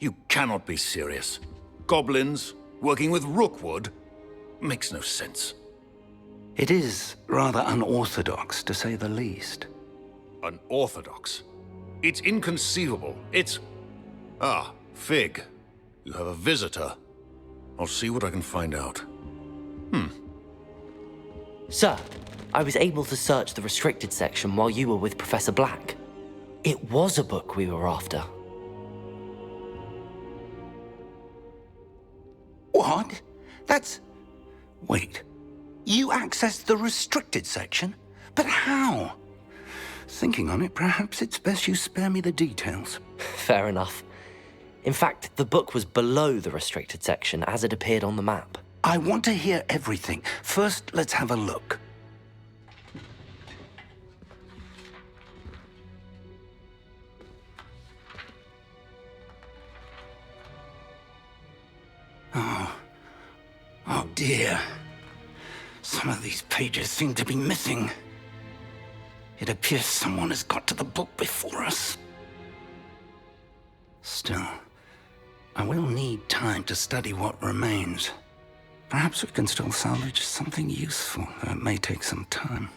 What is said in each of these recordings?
You cannot be serious. Goblins working with Rookwood makes no sense. It is rather unorthodox, to say the least. Unorthodox? It's inconceivable. It's... Ah, Fig. You have a visitor. I'll see what I can find out. Sir, I was able to search the restricted section while you were with Professor Black. It was a book we were after. What? That's... Wait. You accessed the restricted section? But how? Thinking on it, perhaps it's best you spare me the details. Fair enough. In fact, the book was below the restricted section as it appeared on the map. I want to hear everything. First, let's have a look. Oh dear. Some of these pages seem to be missing. It appears someone has got to the book before us. Still, I will need time to study what remains. Perhaps we can still salvage something useful, though it may take some time.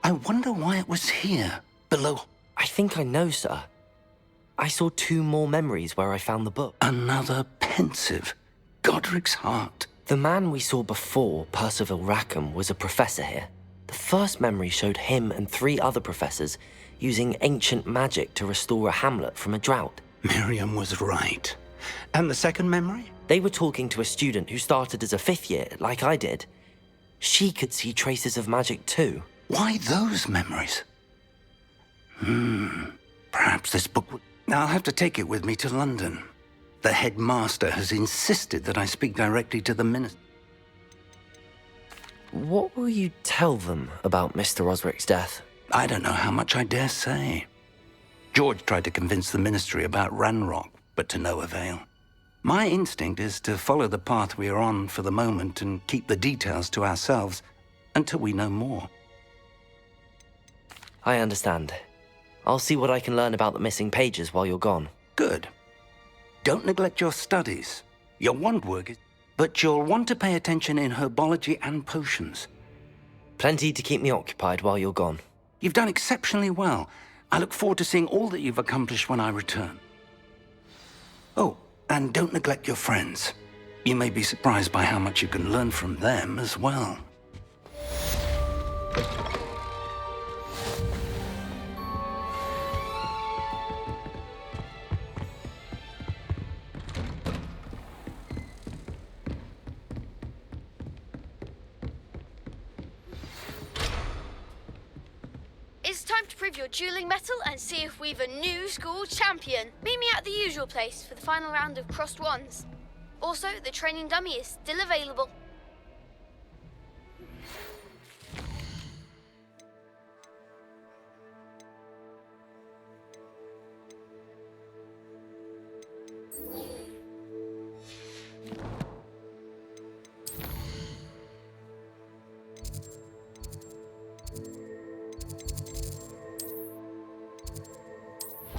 I wonder why it was here, below. I think I know, sir. I saw 2 more memories where I found the book. Another pensive. Godric's heart. The man we saw before, Percival Rackham, was a professor here. The first memory showed him and 3 other professors using ancient magic to restore a hamlet from a drought. Miriam was right. And the second memory? They were talking to a student who started as a 5th year, like I did. She could see traces of magic too. Why those memories? Perhaps this book would... I'll have to take it with me to London. The headmaster has insisted that I speak directly to the minister. What will you tell them about Mr. Osric's death? I don't know how much I dare say. George tried to convince the ministry about Ranrock, but to no avail. My instinct is to follow the path we are on for the moment and keep the details to ourselves until we know more. I understand. I'll see what I can learn about the missing pages while you're gone. Good. Don't neglect your studies. Your wand work is... But you'll want to pay attention in herbology and potions. Plenty to keep me occupied while you're gone. You've done exceptionally well. I look forward to seeing all that you've accomplished when I return. Oh, and don't neglect your friends. You may be surprised by how much you can learn from them as well. It's time to prove your dueling mettle and see if we've a new school champion. Meet me at the usual place for the final round of crossed wands. Also, the training dummy is still available.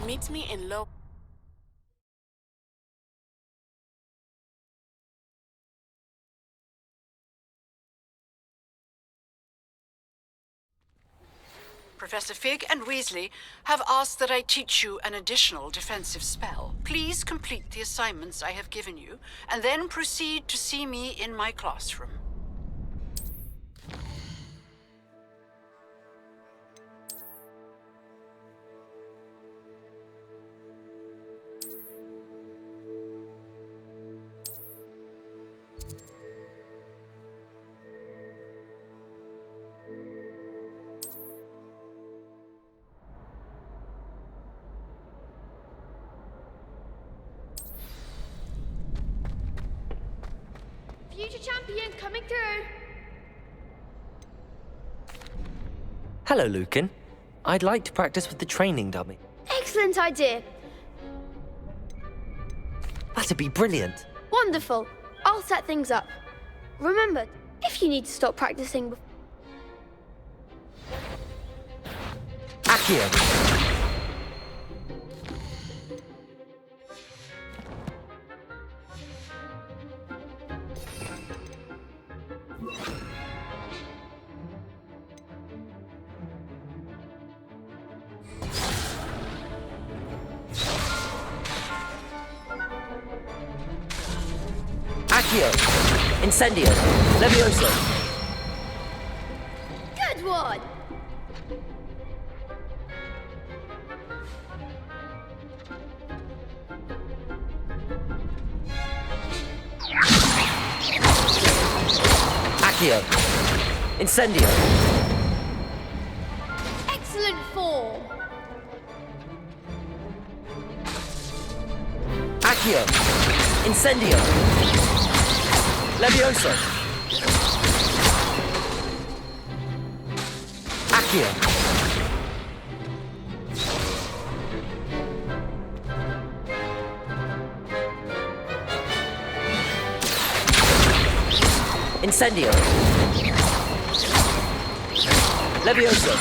Meet me in low... Professor Fig and Weasley have asked that I teach you an additional defensive spell. Please complete the assignments I have given you, and then proceed to see me in my classroom. Future champion coming through. Hello, Lucan. I'd like to practice with the training dummy. Excellent idea. That'd be brilliant. Wonderful. I'll set things up. Remember, if you need to stop practicing... Accio. Accio. Incendio. Levioso. Good one! Accio. Incendio. Excellent form! Accio. Incendio. Levioso. Accio. Incendio. Levioso.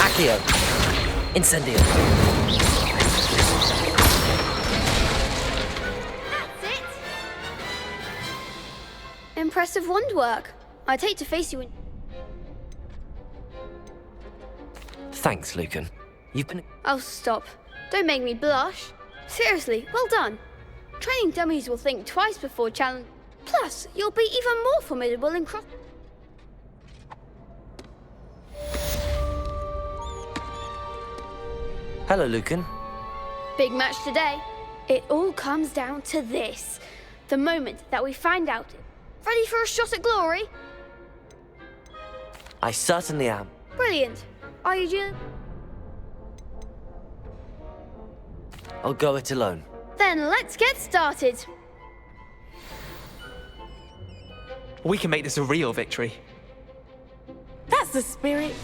Accio. Incendio. That's it! Impressive wand work. I'd hate to face you in... Thanks, Lucan. You've been... Oh, stop. Don't make me blush. Seriously, well done. Training dummies will think twice before challenge. Plus, you'll be even more formidable in cross... Hello, Lucan. Big match today. It all comes down to this. The moment that we find out. Ready for a shot at glory? I certainly am. Brilliant. Are you Jill? I'll go it alone. Then let's get started. We can make this a real victory. That's the spirit.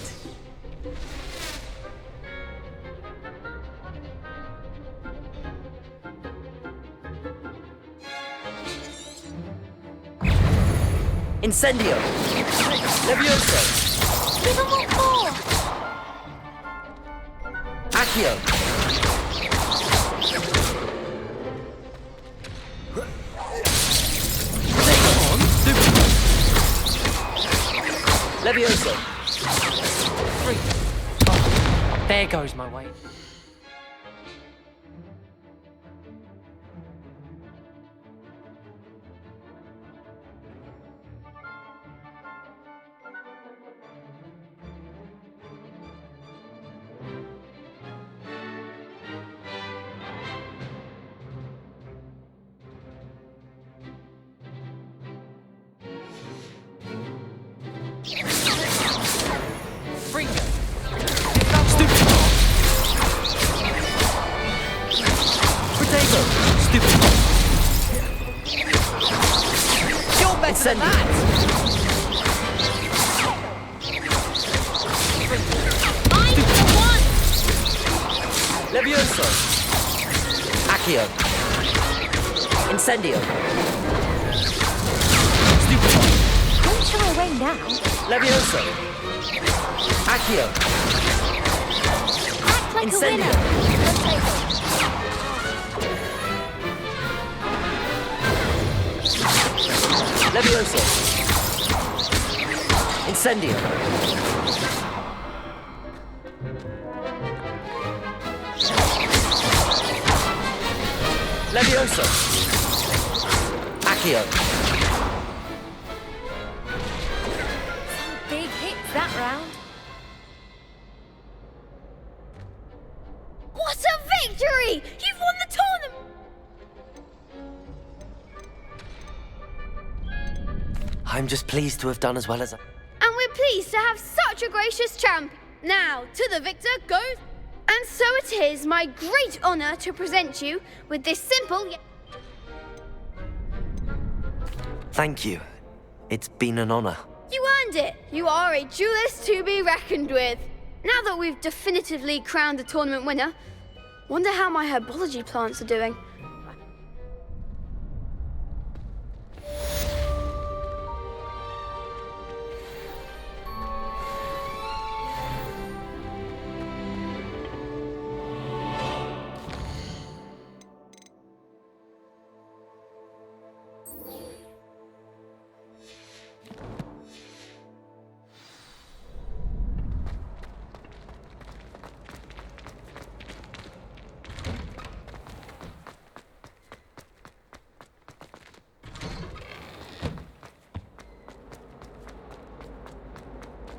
Incendio. Levioso. Give them what for? Accio. Levioso. Oh, there goes my weight. Levioso. Accio. Incendio. Don't shy away now. Levioso. Accio. Act like Incendio. a winner. Levioso. Incendio. Levioso. Accio. Big hits that round. What a victory! You've won the tournament! I'm just pleased to have done as well as I... And we're pleased to have such a gracious champ. Now, to the victor goes... And so it is my great honor to present you with this simple... Thank you. It's been an honor. You earned it. You are a duelist to be reckoned with. Now that we've definitively crowned the tournament winner, wonder how my herbology plants are doing.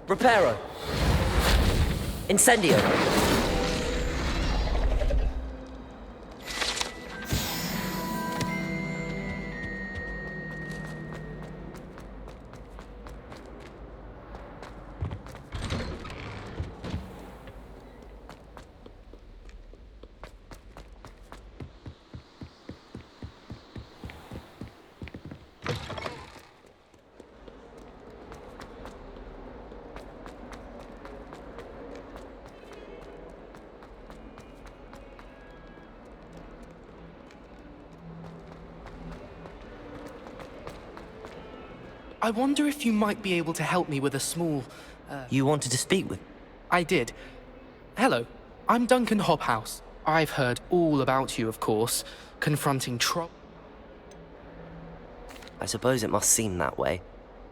Reparo. Incendio. I wonder if you might be able to help me with a small... You wanted to speak with... I did. Hello, I'm Duncan Hobhouse. I've heard all about you, of course, confronting I suppose it must seem that way.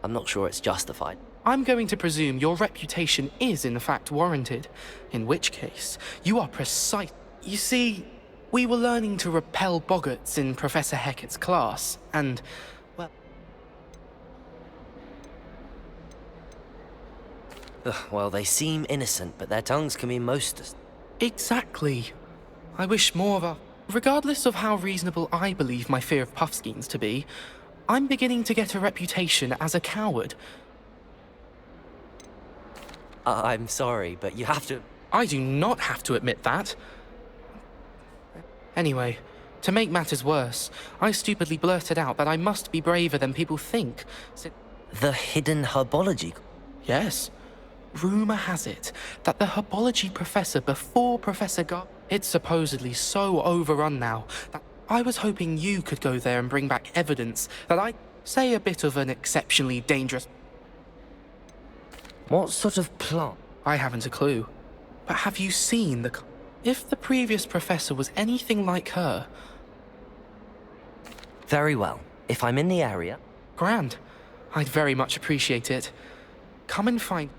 I'm not sure it's justified. I'm going to presume your reputation is in fact warranted, in which case, you are precise. You see, we were learning to repel boggarts in Professor Hecat's class, and, well... Well, they seem innocent, but their tongues can be most... Exactly. I wish more of a... Regardless of how reasonable I believe my fear of Puffskeins to be, I'm beginning to get a reputation as a coward. I'm sorry, but you have to... I do not have to admit that. Anyway, to make matters worse, I stupidly blurted out that I must be braver than people think. The hidden herbology... Yes. Rumour has it that the herbology professor before Professor it's supposedly so overrun now that I was hoping you could go there and bring back evidence that I say a bit of an exceptionally dangerous... What sort of plot? I haven't a clue. But have you seen the... If the previous professor was anything like her... Very well. If I'm in the area... Grand. I'd very much appreciate it. Come and find...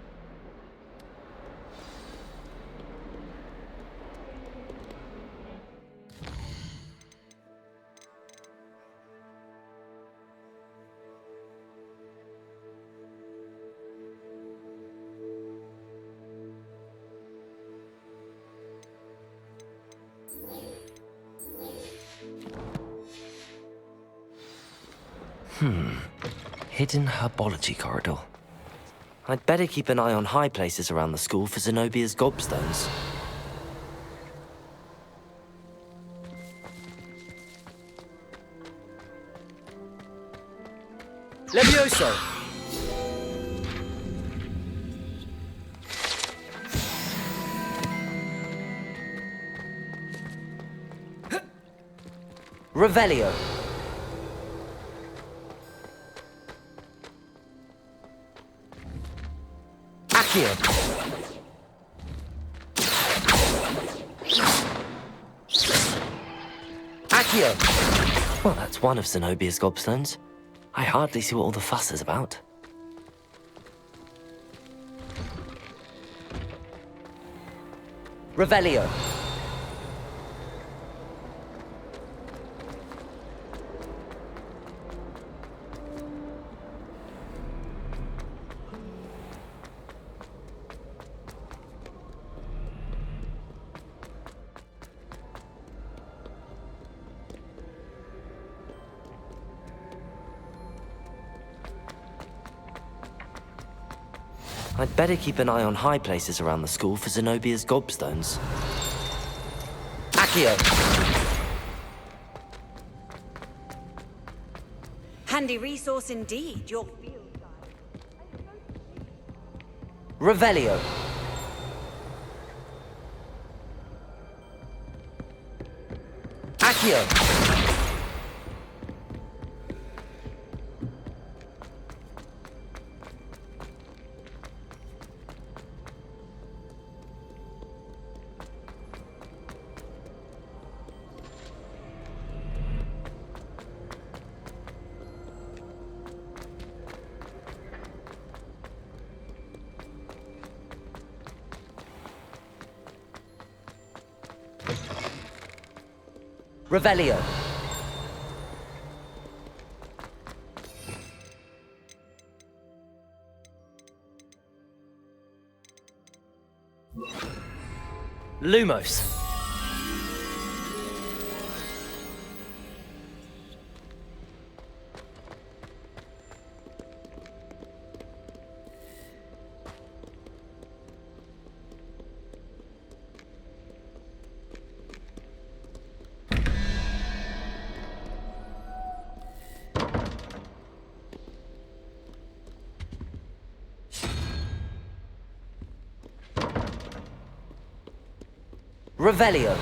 Hidden herbology corridor. I'd better keep an eye on high places around the school for Zenobia's gobstones. Levioso! Revelio! Accio! Accio! Well, that's one of Zenobia's gobstones. I hardly see what all the fuss is about. Revelio! I'd better keep an eye on high places around the school for Zenobia's gobstones. Accio! Handy resource indeed, your field guide. Revelio! Accio! Revelio. Lumos. Revelio.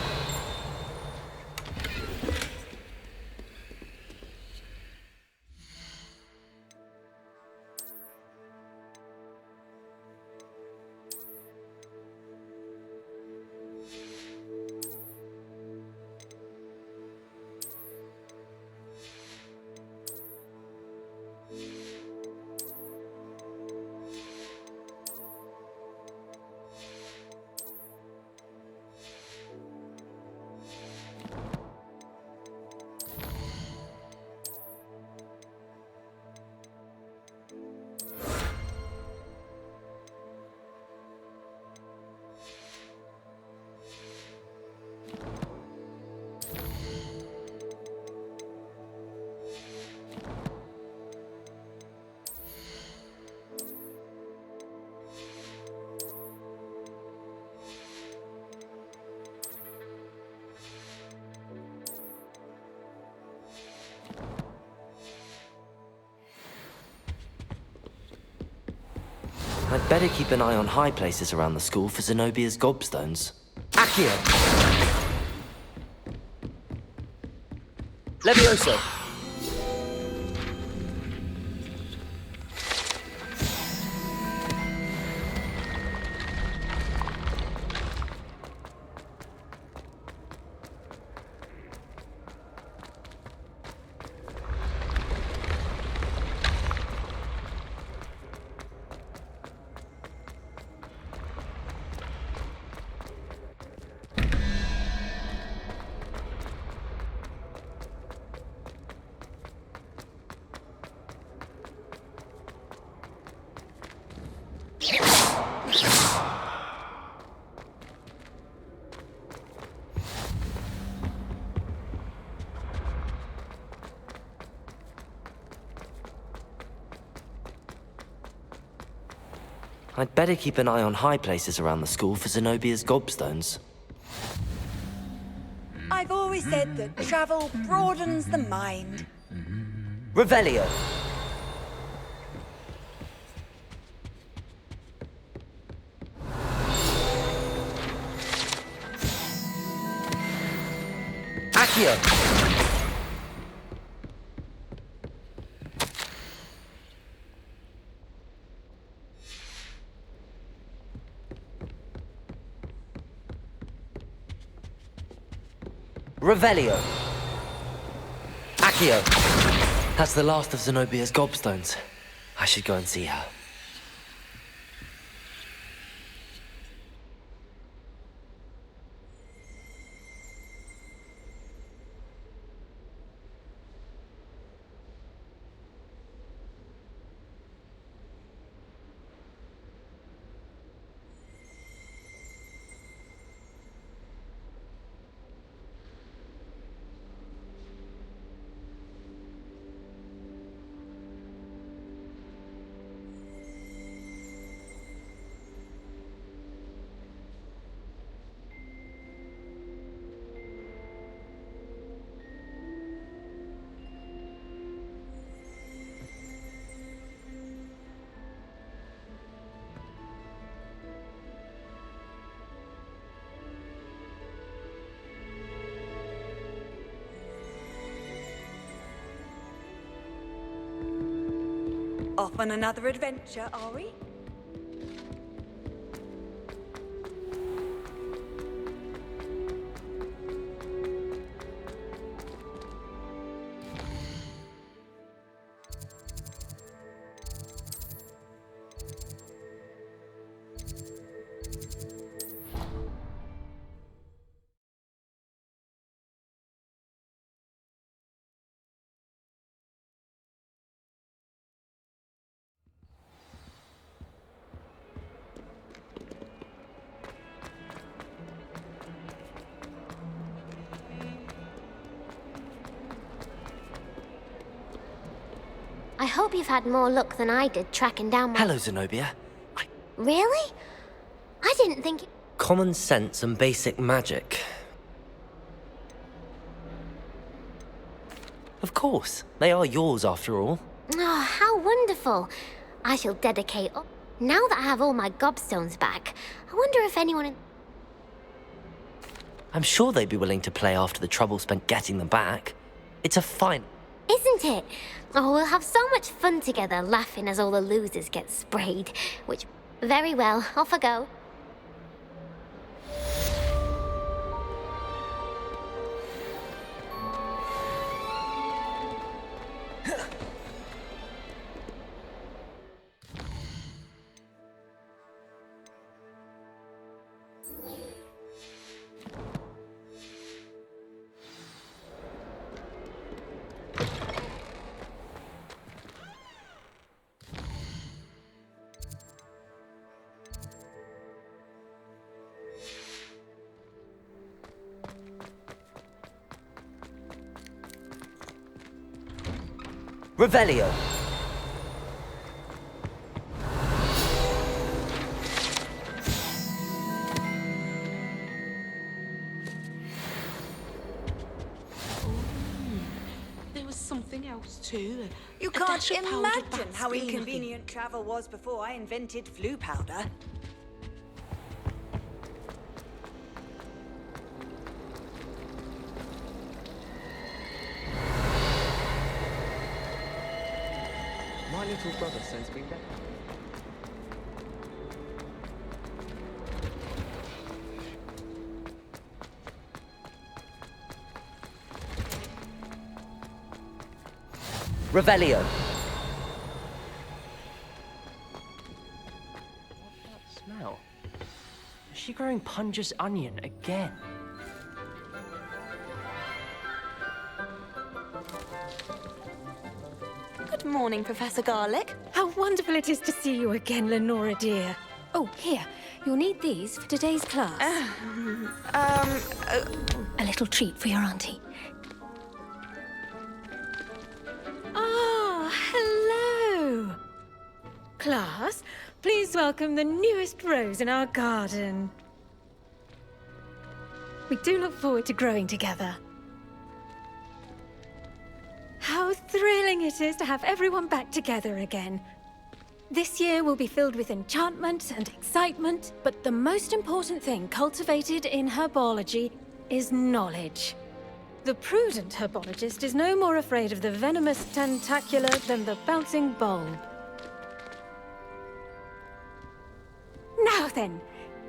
I'd better keep an eye on high places around the school for Zenobia's gobstones. Accio! Levioso! I'd better keep an eye on high places around the school for Zenobia's gobstones. I've always said that travel broadens the mind. Revelio. Accio. Revelio. Accio. That's the last of Zenobia's gobstones. I should go and see her. Off on another adventure, are we? I hope you've had more luck than I did tracking down my... Hello, Zenobia. Really? I didn't think... Common sense and basic magic. Of course, they are yours after all. Oh, how wonderful. I shall dedicate... Now that I have all my gobstones back, I wonder if anyone... I'm sure they'd be willing to play after the trouble spent getting them back. It's a fine... Isn't it? Oh, we'll have so much fun together, laughing as all the losers get sprayed. Which... Very well, off I go. Revelio. There was something else too. You A can't dash of powdered imagine how Vaseline, I think. inconvenient travel was before I invented flu powder. My little brother sends me back. Revelio. What's that smell? Is she growing Punja's onion again? Good morning, Professor Garlic. How wonderful it is to see you again, Lenora dear. Oh, here. You'll need these for today's class. A little treat for your auntie. Ah, hello. Class, please welcome the newest rose in our garden. We do look forward to growing together. How thrilling it is to have everyone back together again. This year will be filled with enchantment and excitement, but the most important thing cultivated in herbology is knowledge. The prudent herbologist is no more afraid of the venomous tentacula than the bouncing bulb. Now then,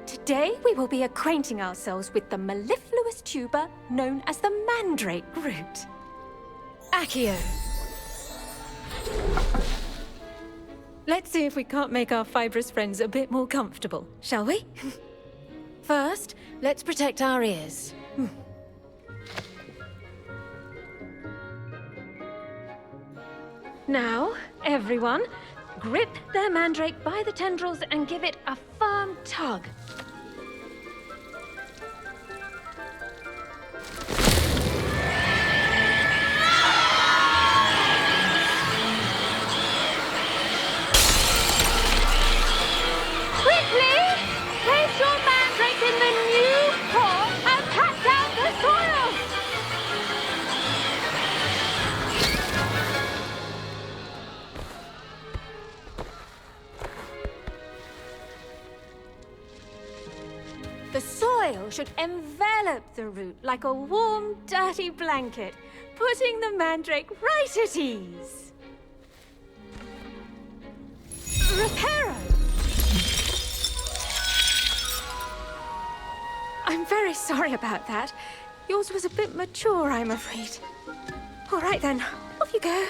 today we will be acquainting ourselves with the mellifluous tuber known as the mandrake root. Accio. Let's see if we can't make our fibrous friends a bit more comfortable, shall we? First, let's protect our ears. Now, everyone, grip their mandrake by the tendrils and give it a firm tug. Quickly! Place your mandrake in the new pot and pat down the soil! The soil should envelop the root like a warm, dirty blanket, putting the mandrake right at ease. Reparo! I'm very sorry about that. Yours was a bit mature, I'm afraid. All right then, off you go.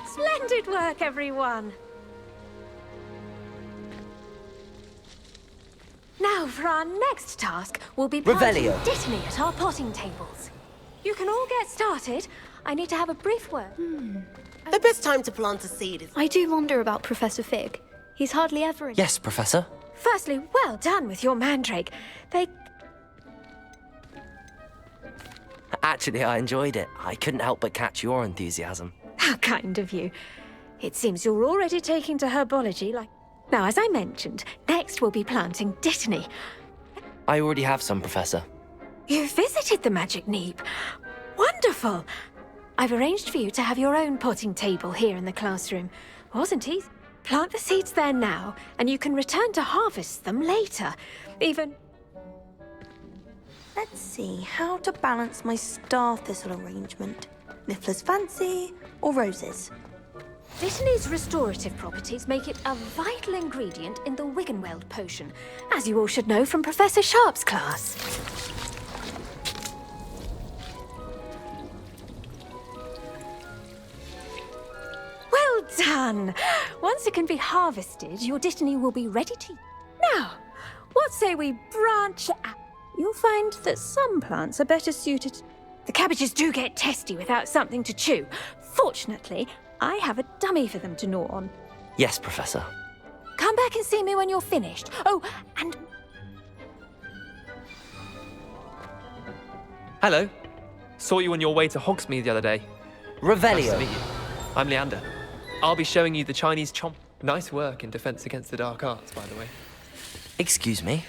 Splendid work, everyone. Now, for our next task, we'll be planting Revelio. dittany at our potting tables. You can all get started. I need to have a brief word. The best time to plant a seed is... I do wonder about Professor Fig. He's hardly ever in... Yes, Professor. Firstly, well done with your mandrake. Actually, I enjoyed it. I couldn't help but catch your enthusiasm. How kind of you. It seems you're already taking to herbology like... Now, as I mentioned, next we'll be planting dittany. I already have some, Professor. You visited the Magic Neep. Wonderful. I've arranged for you to have your own potting table here in the classroom. Wasn't easy. Plant the seeds there now, and you can return to harvest them later. Even... Let's see how to balance my star thistle arrangement. Niffler's fancy or roses? Dittany's restorative properties make it a vital ingredient in the Wiggenweld potion, as you all should know from Professor Sharp's class. Well done! Once it can be harvested, your Dittany will be ready to eat. Now, what say we branch out? You'll find that some plants are better suited. The cabbages do get testy without something to chew. Fortunately, I have a dummy for them to gnaw on. Yes, Professor. Come back and see me when you're finished. Oh, and... Hello. Saw you on your way to Hogsmeade the other day. Revelio. Nice to meet you. I'm Leander. I'll be showing you the Chinese chomp. Nice work in Defense Against the Dark Arts, by the way. Excuse me?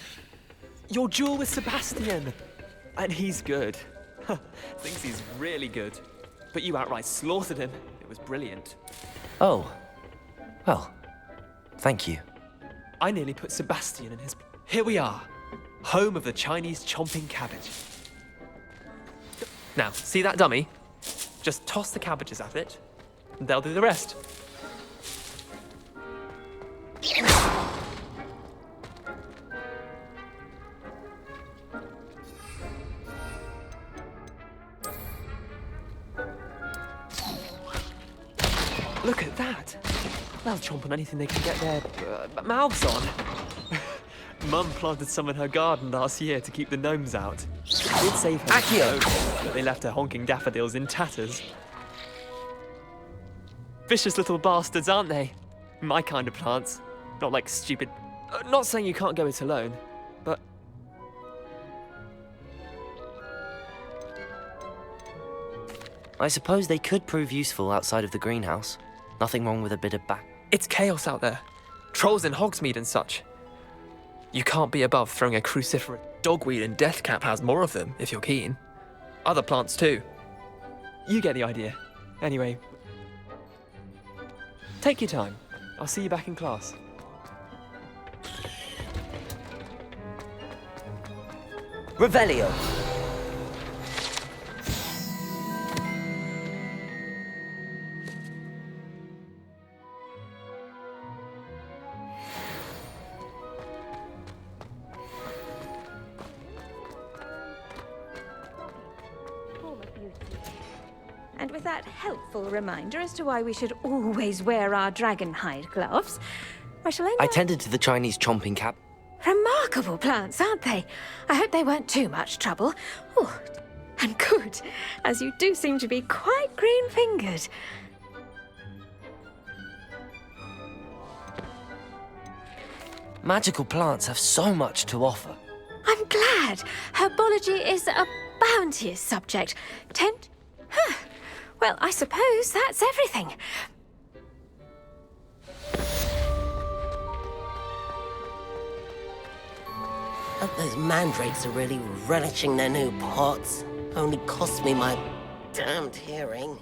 Your duel with Sebastian. And he's good. Thinks he's really good. But you outright slaughtered him. It was brilliant. Oh. Well, thank you. I nearly put Sebastian in his... Here we are. Home of the Chinese chomping cabbage. Now, see that dummy? Just toss the cabbages at it, and they'll do the rest. Look at that! They'll chomp on anything they can get their mouths on. Mum planted some in her garden last year to keep the gnomes out. It did save her, Accio! but they left her honking daffodils in tatters. Vicious little bastards, aren't they? My kind of plants. Not like stupid... not saying you can't go it alone, but... I suppose they could prove useful outside of the greenhouse. Nothing wrong with a bit of back... It's chaos out there. Trolls in Hogsmeade and such. You can't be above throwing a cruciferous. Dogweed and Deathcap has more of them, if you're keen. Other plants too. You get the idea. Anyway, take your time. I'll see you back in class. Revelio! And with that helpful reminder as to why we should always wear our dragon hide gloves, I shall end. I tended to the Chinese chomping cap. Remarkable plants, aren't they? I hope they weren't too much trouble. Oh, and good, as you do seem to be quite green-fingered. Magical plants have so much to offer. I'm glad. Herbology is a bounteous subject. Well, I suppose that's everything. Hope those mandrakes are really relishing their new pots. Only cost me my damned hearing.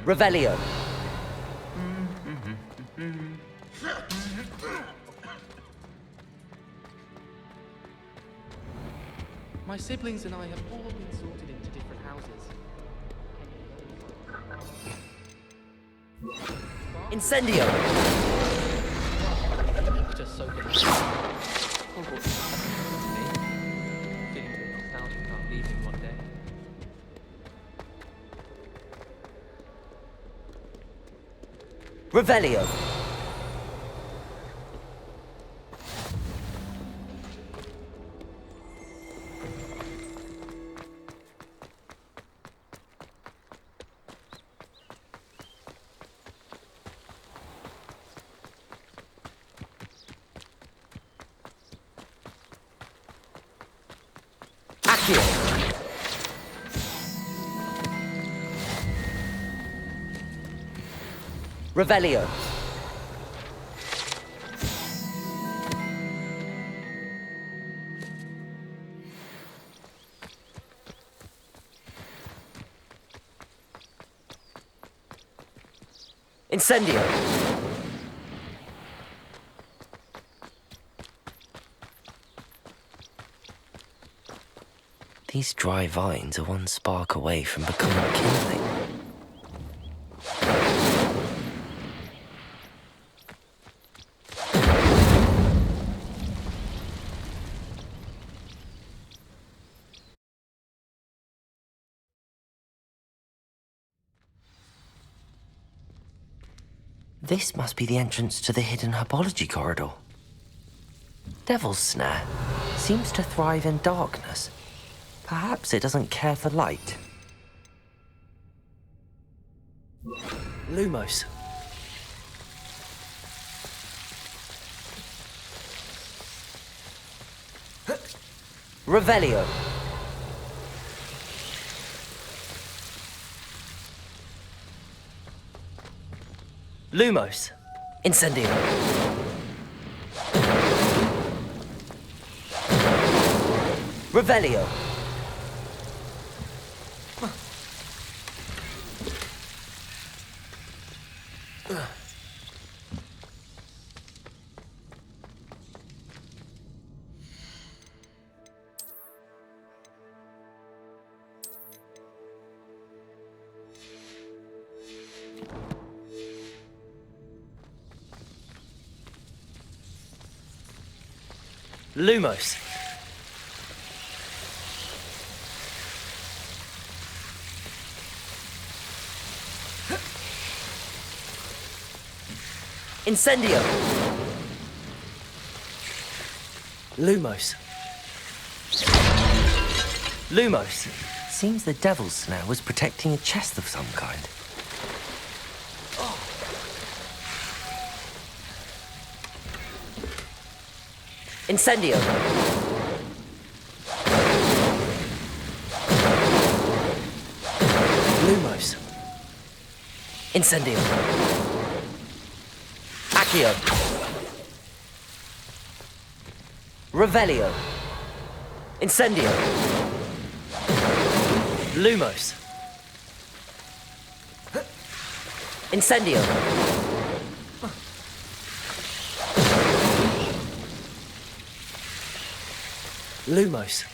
Revelio. My siblings and I have all been sorted into different houses. Incendio! Just so good. Hogwarts is feeling a bit nostalgic about leaving one day. Revelio! Accio! Revelio! Incendio! These dry vines are one spark away from becoming kindling. This must be the entrance to the hidden herbology corridor. Devil's Snare seems to thrive in darkness. Perhaps it doesn't care for light. Lumos. Revelio. Lumos. Incendio. Revelio. Lumos. Incendio. Lumos. Lumos. Seems the Devil's Snare was protecting a chest of some kind. Incendio. Lumos. Incendio. Accio. Revelio. Incendio. Lumos. Incendio. Lumos.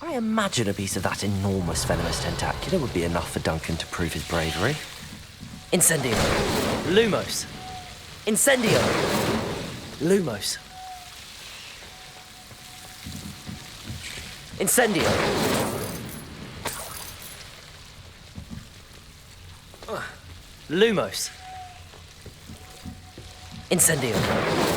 I imagine a piece of that enormous venomous tentacular would be enough for Duncan to prove his bravery. Incendio. Lumos. Incendio. Lumos. Incendio. Lumos. Incendio.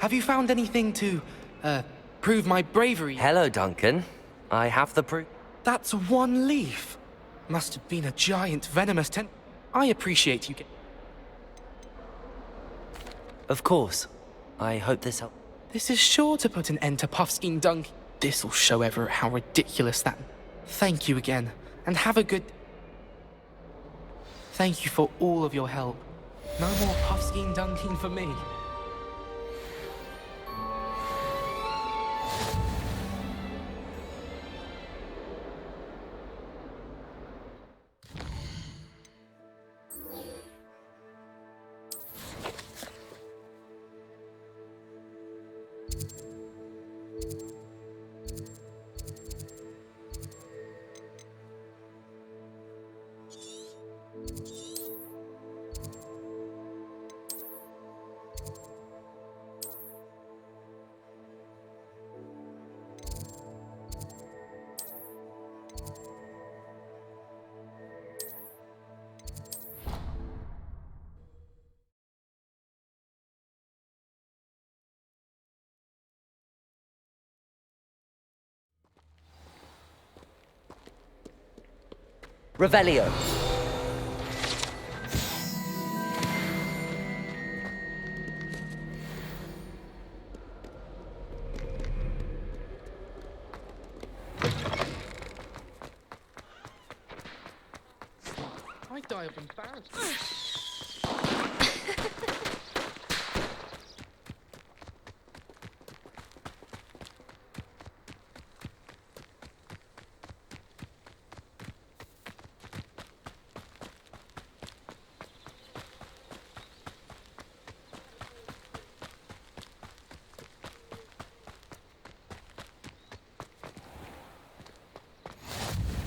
Have you found anything to, prove my bravery? Hello, Duncan. I have the proof. That's one leaf. Must have been a giant venomous I appreciate you. Of course. I hope this helps. This is sure to put an end to Puffskein Dunk. This'll show Everett how ridiculous that... Thank you again, and have a good... Thank you for all of your help. No more Puffskein Dunking for me. Revelio. I die of embarrassment.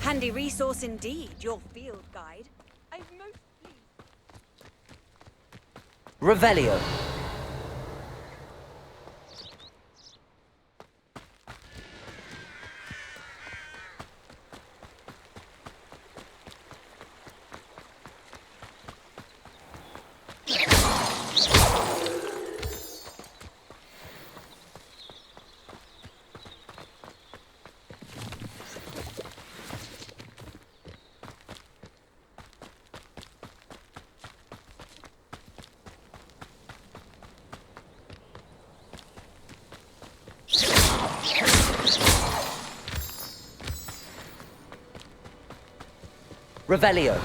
Handy resource indeed, your field guide. I'm most pleased. Revelio. Revelio.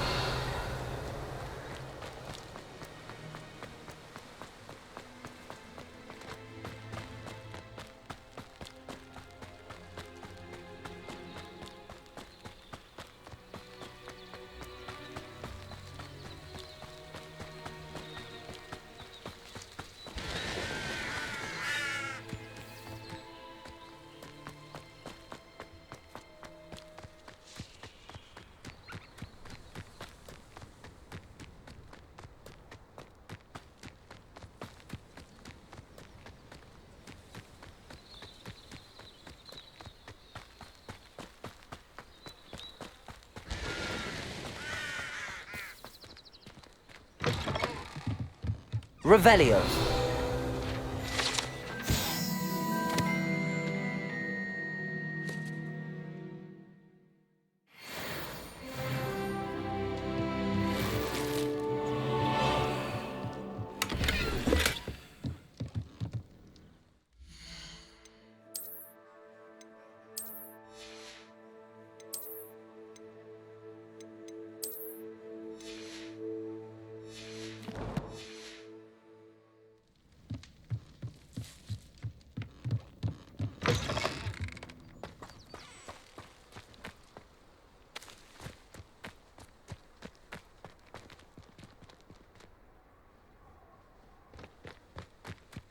Revelio.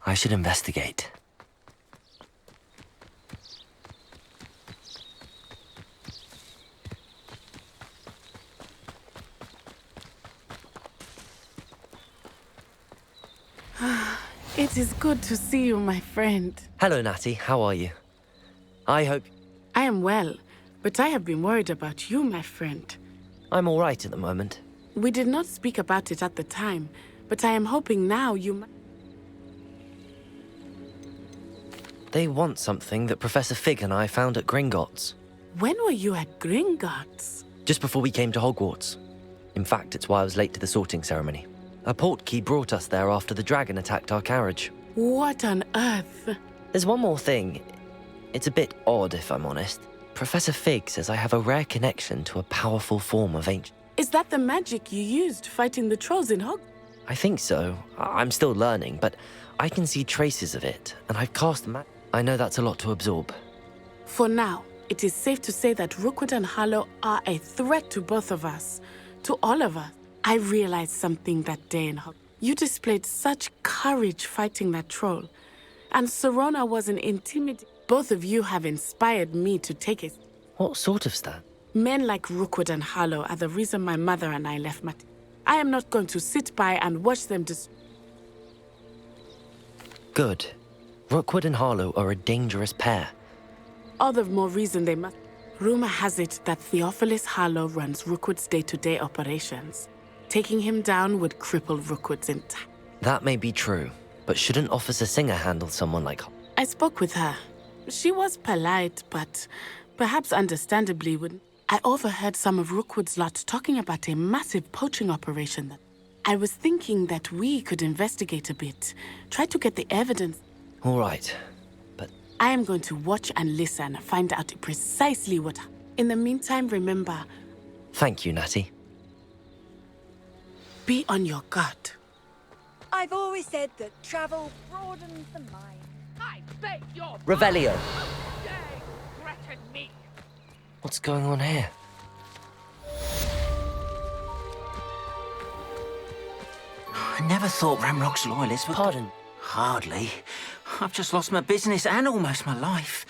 I should investigate. It is good to see you, my friend. Hello, Natty. How are you? I hope... I am well, but I have been worried about you, my friend. I'm all right at the moment. We did not speak about it at the time, but I am hoping now you... They want something that Professor Fig and I found at Gringotts. When were you at Gringotts? Just before we came to Hogwarts. In fact, it's why I was late to the sorting ceremony. A portkey brought us there after the dragon attacked our carriage. What on earth? There's one more thing. It's a bit odd, if I'm honest. Professor Fig says I have a rare connection to a powerful form of ancient... Is that the magic you used fighting the trolls in Hogwarts? I think so. I'm still learning, but I can see traces of it, and I've cast I know that's a lot to absorb. For now, it is safe to say that Rookwood and Harlow are a threat to both of us. To all of us. I realized something that day in Hogwarts. You displayed such courage fighting that troll. And Serona wasn't intimidated. Both of you have inspired me to take it. What sort of stand? Men like Rookwood and Harlow are the reason my mother and I left Matt. I am not going to sit by and watch them Good. Rookwood and Harlow are a dangerous pair. All the more reason they must. Rumor has it that Theophilus Harlow runs Rookwood's day-to-day operations. Taking him down would cripple Rookwood's entire... That may be true, but shouldn't Officer Singer handle someone like... I spoke with her. She was polite, but perhaps understandably wouldn't. I overheard some of Rookwood's lot talking about a massive poaching operation. I was thinking that we could investigate a bit, try to get the evidence. All right, but... I am going to watch and listen, find out precisely what... In the meantime, remember... Thank you, Natty. Be on your guard. I've always said that travel broadens the mind. I beg your Revelio. threaten me. What's going on here? I never thought Ramrock's loyalists would... Pardon? Hardly. I've just lost my business and almost my life.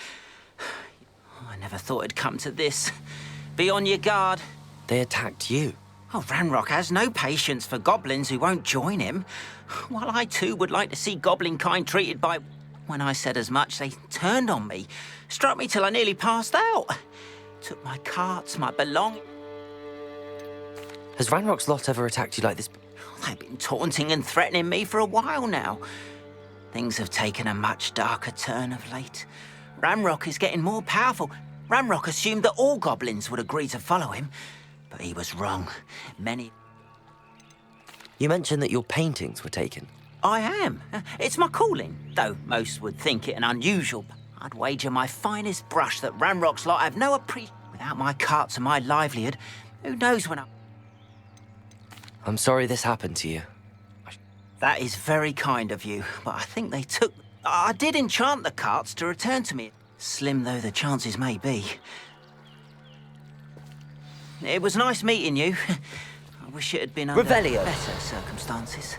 I never thought it'd come to this. Be on your guard. They attacked you. Oh, Ranrock has no patience for goblins who won't join him. While I too would like to see goblin kind treated by... When I said as much, they turned on me. Struck me till I nearly passed out. Took my carts, my belongings. Has Ranrock's lot ever attacked you like this? They've been taunting and threatening me for a while now. Things have taken a much darker turn of late. Ranrock is getting more powerful. Ranrock assumed that all goblins would agree to follow him, but he was wrong. Many... You mentioned that your paintings were taken. I am. It's my calling, though most would think it an unusual. I'd wager my finest brush that Ranrock's lot have no appreciation. Without my carts and my livelihood, who knows when I'm sorry this happened to you. That is very kind of you, but I think they took... I did enchant the carts to return to me, slim though the chances may be. It was nice meeting you. I wish it had been under Revelio. better circumstances.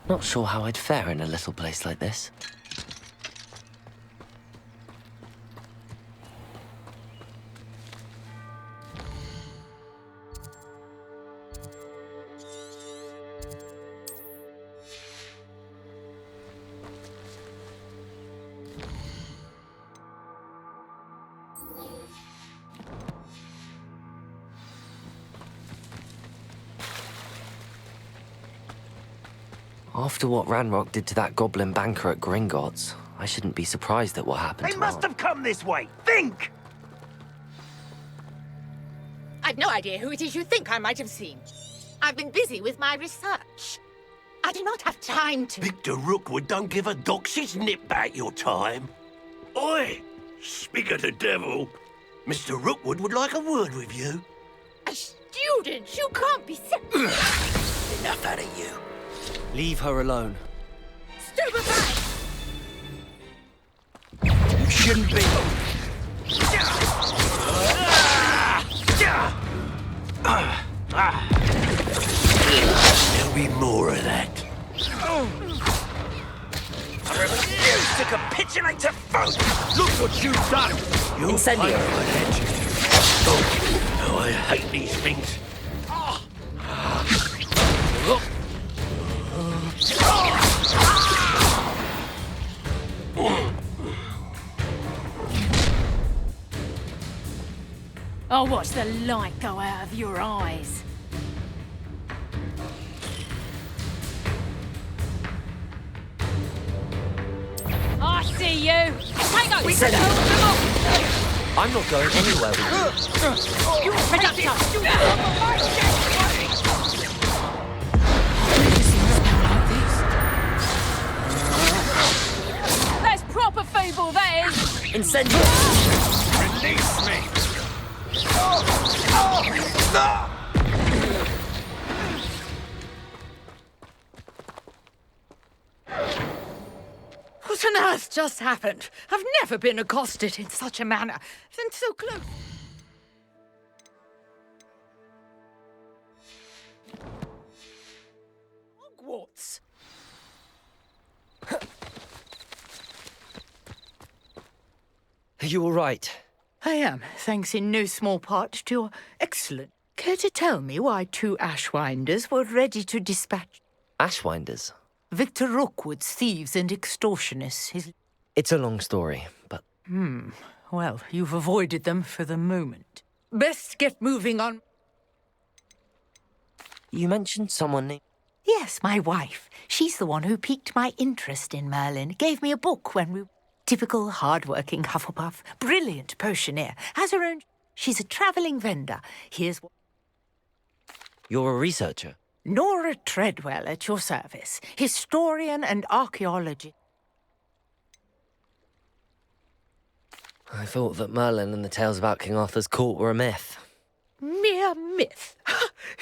Not sure how I'd fare in a little place like this. After what Ranrock did to that goblin banker at Gringotts, I shouldn't be surprised at what happened They to must have come this way. Think! I've no idea who it is you think I might have seen. I've been busy with my research. I do not have time to... Victor Rookwood don't give a doxy's nip back your time. Oi! Speak of the devil. Mr. Rookwood would like a word with you. A student? You can't be serious. Enough out of you. Leave her alone. Stupefy! You shouldn't be... There'll be more of that. I refuse to capitulate to foes! Look what you've done! You Incendio. Oh, I hate these things. I'll watch the light go out of your eyes. I see you. Tango, we can hold them off. I'm not going anywhere with you. You're productive. That's proper feeble, that is. Incendio! Release me! What on earth just happened? I've never been accosted in such a manner. And so close. Hogwarts. Are you all right? I am, thanks in no small part to your excellent. Care to tell me why 2 Ashwinders were ready to dispatch Ashwinders? Victor Rookwood's thieves and extortionists? It's a long story, but... Well, you've avoided them for the moment. Best get moving on. You mentioned someone named... Yes, my wife. She's the one who piqued my interest in Merlin. Gave me a book when we... Typical hard-working Hufflepuff. Brilliant potioneer. Has her own... She's a travelling vendor. Here's what... You're a researcher? Nora Treadwell at your service. Historian and archaeologist. I thought that Merlin and the tales about King Arthur's court were a myth. Mere myth.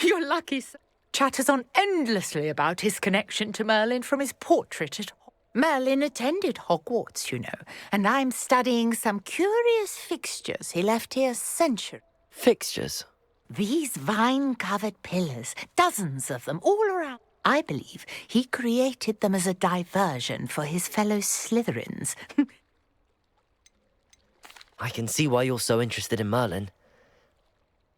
You're lucky, sir. Chatters on endlessly about his connection to Merlin from his portrait at Merlin attended Hogwarts, you know, and I'm studying some curious fixtures he left here centuries. Fixtures? These vine-covered pillars, dozens of them, all around. I believe he created them as a diversion for his fellow Slytherins. I can see why you're so interested in Merlin.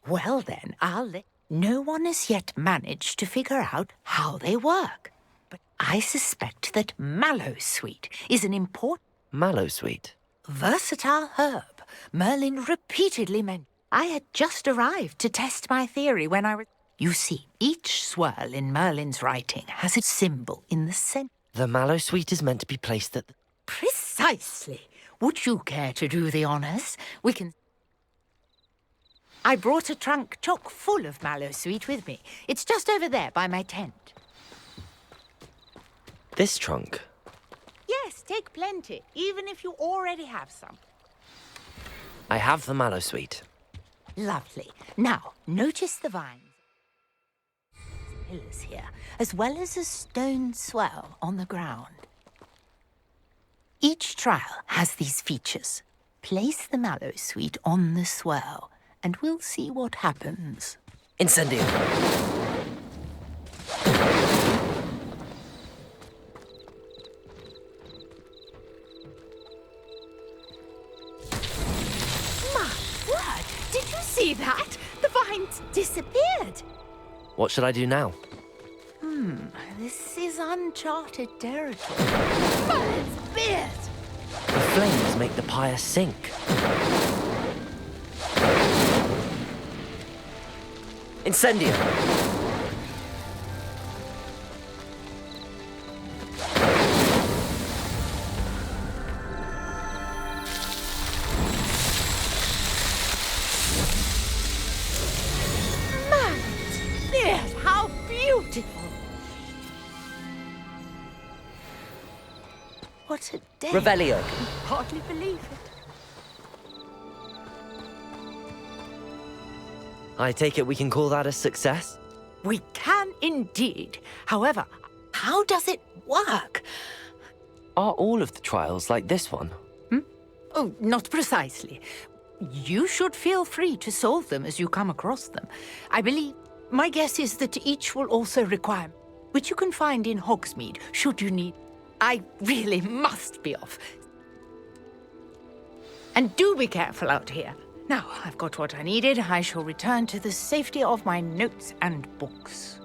Well then, I'll let... No one has yet managed to figure out how they work. But I suspect that Mallowsweet is an important... Mallowsweet? Versatile herb. Merlin repeatedly mentioned. I had just arrived to test my theory when I... You see, each swirl in Merlin's writing has its symbol in the center. The Mallowsweet is meant to be placed at the... Precisely. Would you care to do the honours? We can... I brought a trunk chock full of Mallowsweet with me. It's just over there by my tent. This trunk? Yes, take plenty, even if you already have some. I have the Mallowsweet. Lovely. Now, notice the vines. Pillars here, as well as a stone swell on the ground. Each trial has these features. Place the Mallowsweet on the swell, and we'll see what happens. Incendio! My word! Did you see that? The vines disappeared! What should I do now? This is uncharted territory. Merlin's beard! The flames make the pyre sink. Incendio! Merlin's beard! How beautiful! What a day! Revelio. Hardly believe it. I take it we can call that a success? We can indeed. However, how does it work? Are all of the trials like this one? Oh, not precisely. You should feel free to solve them as you come across them. I believe... My guess is that each will also require... which you can find in Hogsmeade, should you need... I really must be off. And do be careful out here. Now, I've got what I needed. I shall return to the safety of my notes and books.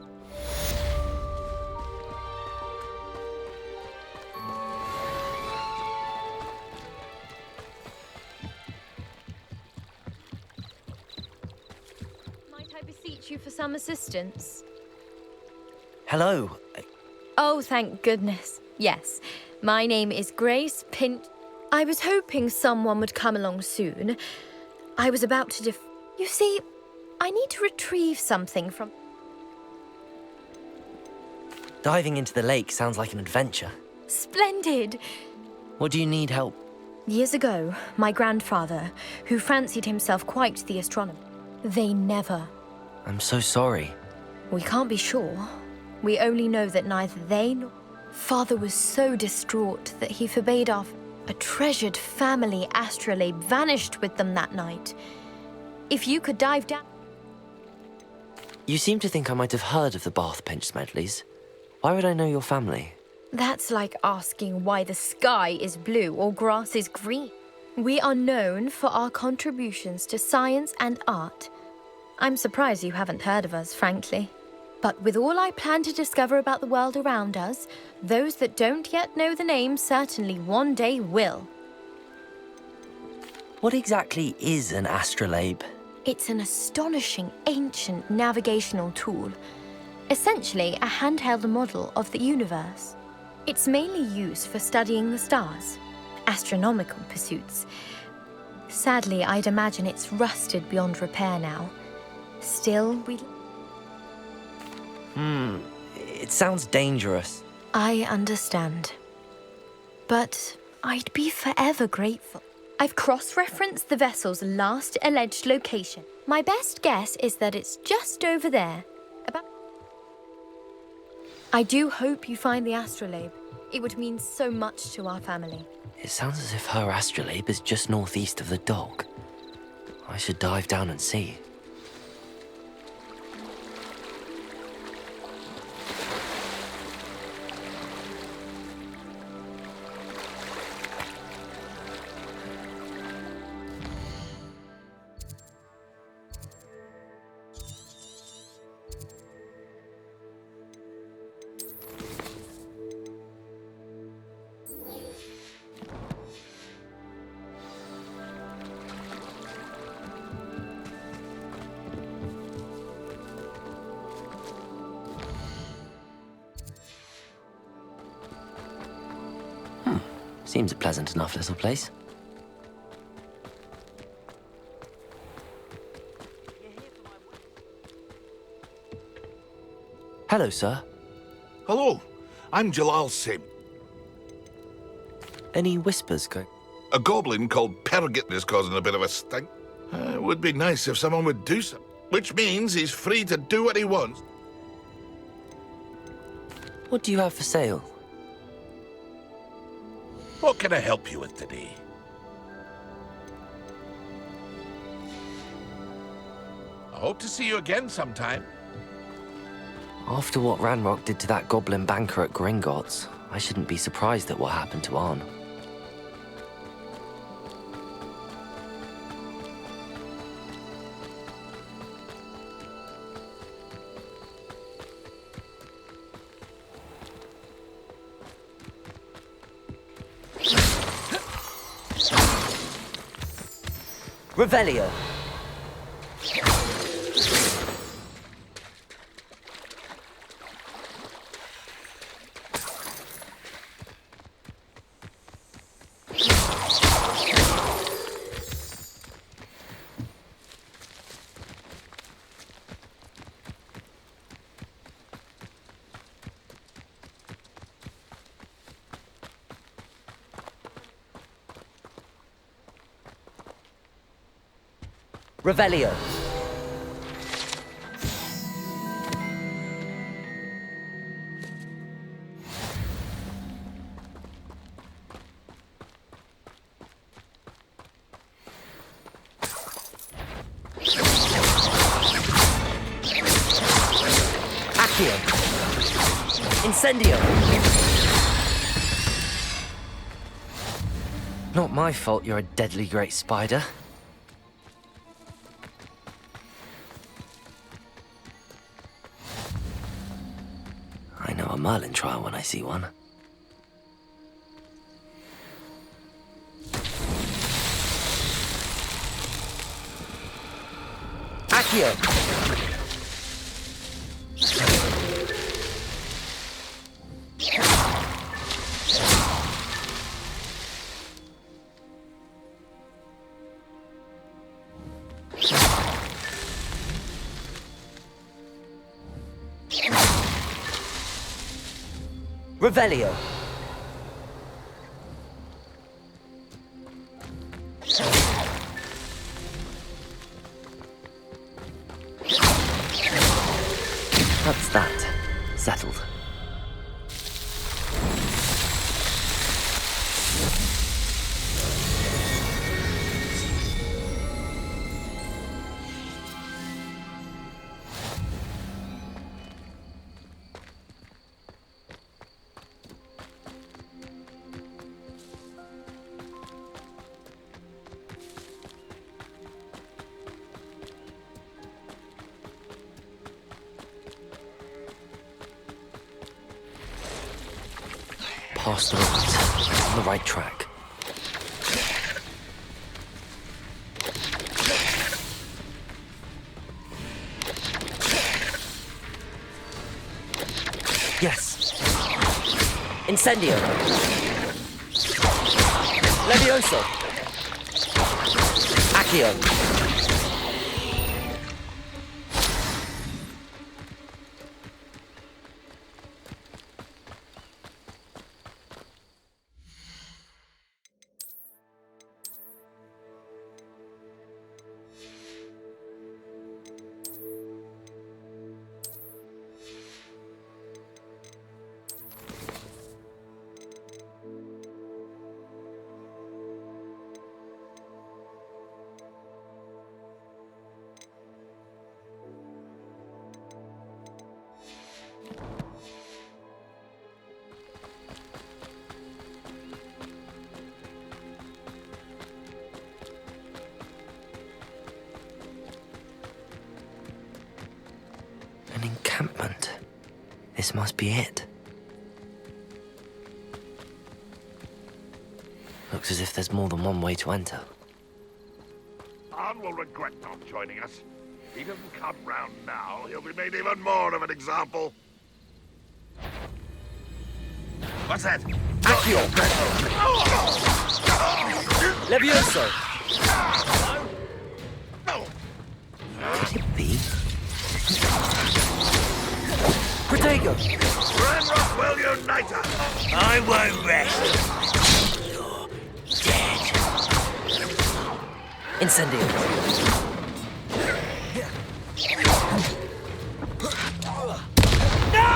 contact you for some assistance? Hello. Oh, thank goodness. Yes, my name is Grace Pinch. I was hoping someone would come along soon. I was about to You see, I need to retrieve something from... Diving into the lake sounds like an adventure. Splendid! What do you need help? Years ago, my grandfather, who fancied himself quite the astronomer, they never... I'm so sorry. We can't be sure. We only know that neither they nor... Father was so distraught that he forbade our... A treasured family astrolabe vanished with them that night. If you could dive down... You seem to think I might have heard of the Bath Pinch Smedleys. Why would I know your family? That's like asking why the sky is blue or grass is green. We are known for our contributions to science and art. I'm surprised you haven't heard of us, frankly. But with all I plan to discover about the world around us, those that don't yet know the name certainly one day will. What exactly is an astrolabe? It's an astonishing ancient navigational tool. Essentially a handheld model of the universe. It's mainly used for studying the stars, astronomical pursuits. Sadly, I'd imagine it's rusted beyond repair now. Still, It sounds dangerous. I understand. But I'd be forever grateful. I've cross-referenced the vessel's last alleged location. My best guess is that it's just over there. I do hope you find the astrolabe. It would mean so much to our family. It sounds as if her astrolabe is just northeast of the dock. I should dive down and see. Seems a pleasant enough little place. Hello, sir. Hello, I'm Jalal Sim. Any whispers going? A goblin called Pergit is causing a bit of a stink. It would be nice if someone would do something, which means he's free to do what he wants. What do you have for sale? What can I help you with today? I hope to see you again sometime. After what Ranrock did to that goblin banker at Gringotts, I shouldn't be surprised at what happened to Arn. Revelio. Revelio. Accio. Incendio. Not my fault you're a deadly great spider. I know a Merlin trial when I see one. Accio! Revelio. That's that. Settled. Past the right, on the right track. Yes. Incendio. Levioso. Accio. An encampment. This must be it. Looks as if there's more than one way to enter. Arn will regret not joining us. If he doesn't come round now, he'll be made even more of an example. What's that? Accio. Levioso. Could it be? Protego. Ranrock will unite us. I won't rest. You're dead. Incendio. No!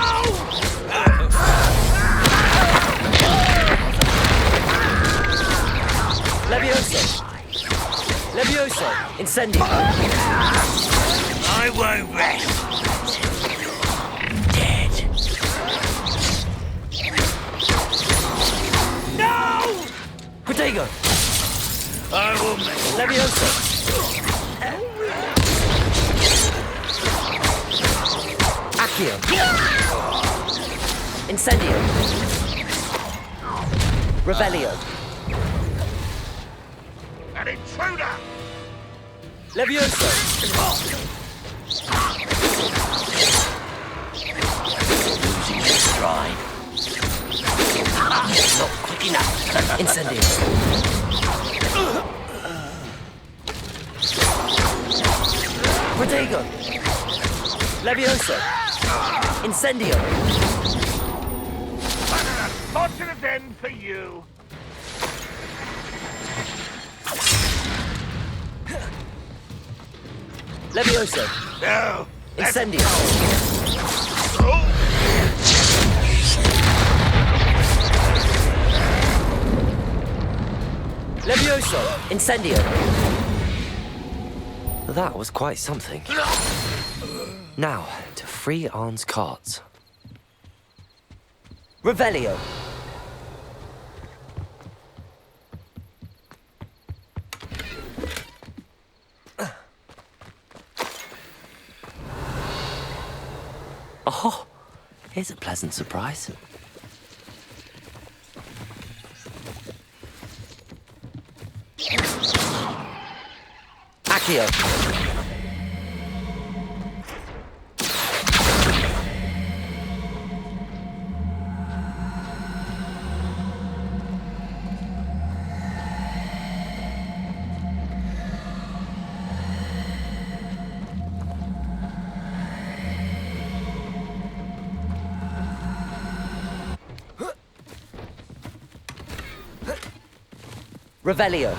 Levioso. Levioso. Incendio. I won't rest. Protego! I will make Levioso! Accio! Incendio! Revelio! An intruder! Levioso! losing your stride. Not quick enough. Incendio! Protego! Levioso! Incendio! Fortunate end for you. Levioso! No! Incendio! Levioso! Incendio! That was quite something. Now, to free Arn's cards. Revelio! Oh, here's a pleasant surprise. Accio! Revelio.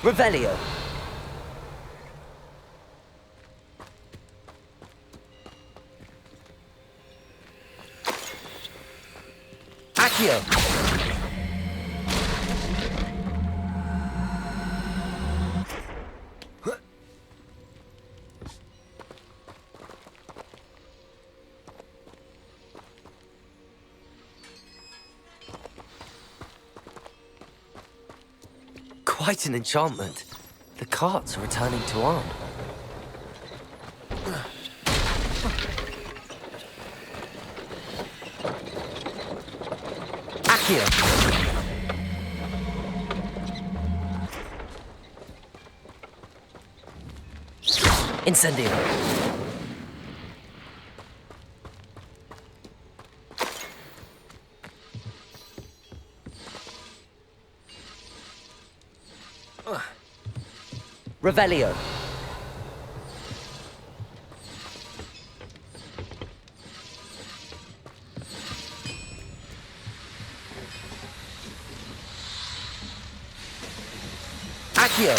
Revelio. Accio. Quite an enchantment. The carts are returning to Arn. Accio. Incendio. Revelio. Accio.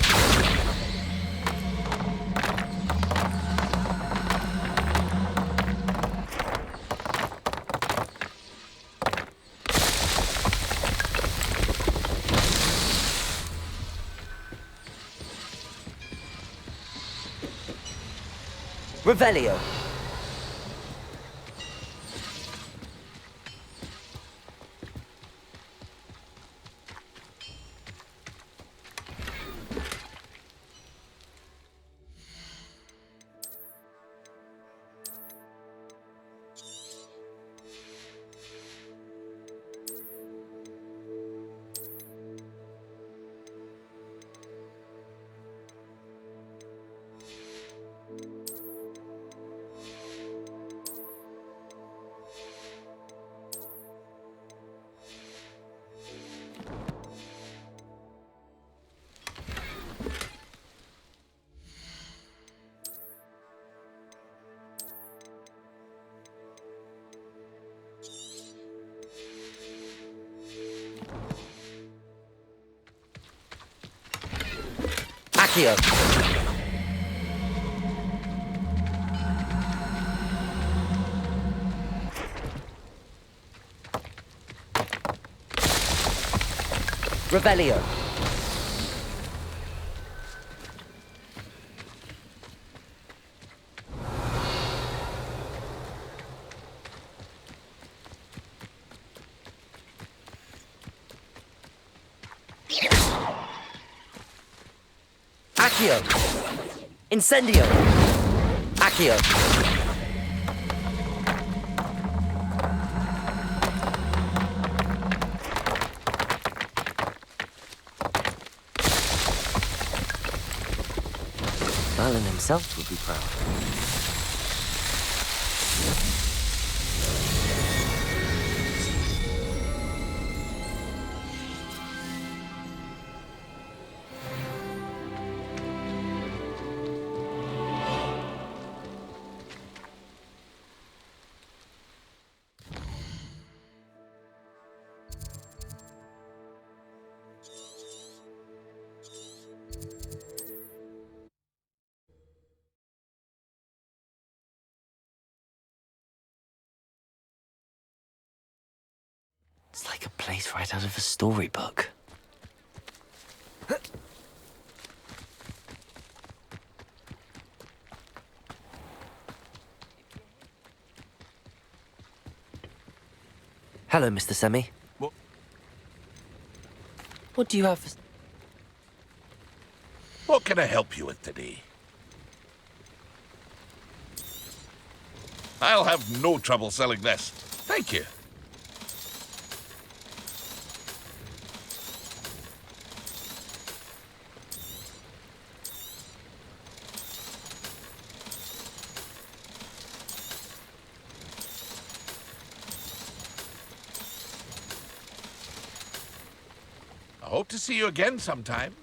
Revelio. Accio. Revelio. Accio. Incendio. Accio. Merlin himself would be proud. It's like a place right out of a storybook. Hello, Mr. Semi. What do you have for... What can I help you with today? I'll have no trouble selling this. Thank you. I hope to see you again sometime.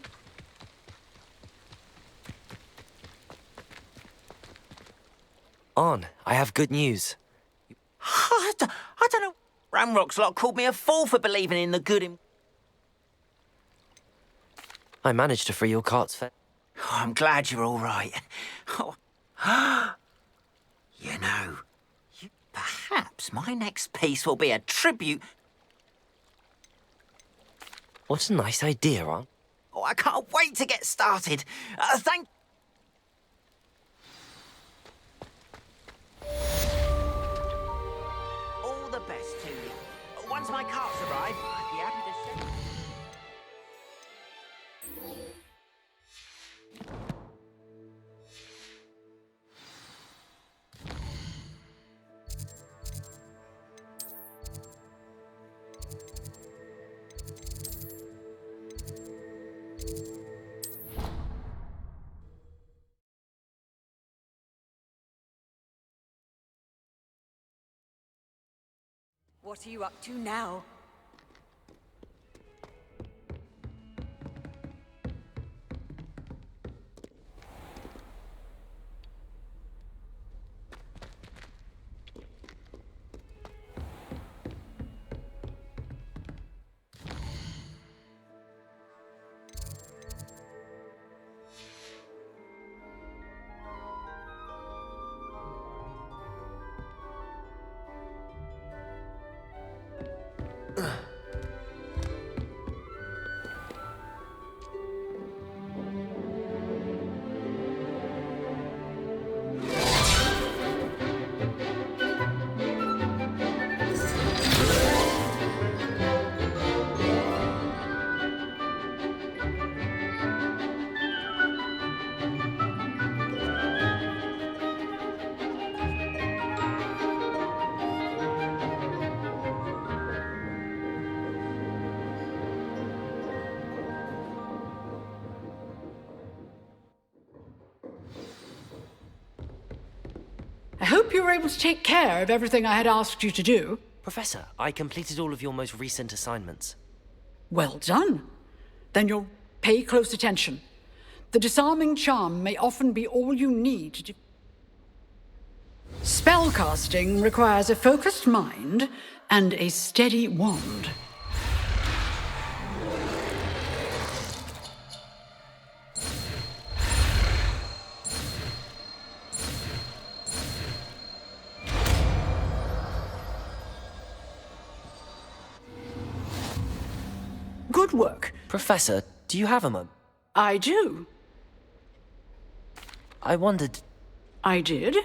On, I have good news. I don't know. Ranrock's lot called me a fool for believing in the good in... I managed to free your cart's fare. Oh, I'm glad you're all right. Oh. You know, perhaps my next piece will be a tribute... What a nice idea, Aunt. Oh, I can't wait to get started. Thank... All the best to you. Once my carts arrive, I'd be happy to send... What are you up to now? I hope you were able to take care of everything I had asked you to do. Professor, I completed all of your most recent assignments. Well done. Then you'll pay close attention. The disarming charm may often be all you need to... Spellcasting requires a focused mind and a steady wand. Good work. Professor, do you have a moment? I do. I wondered... I did.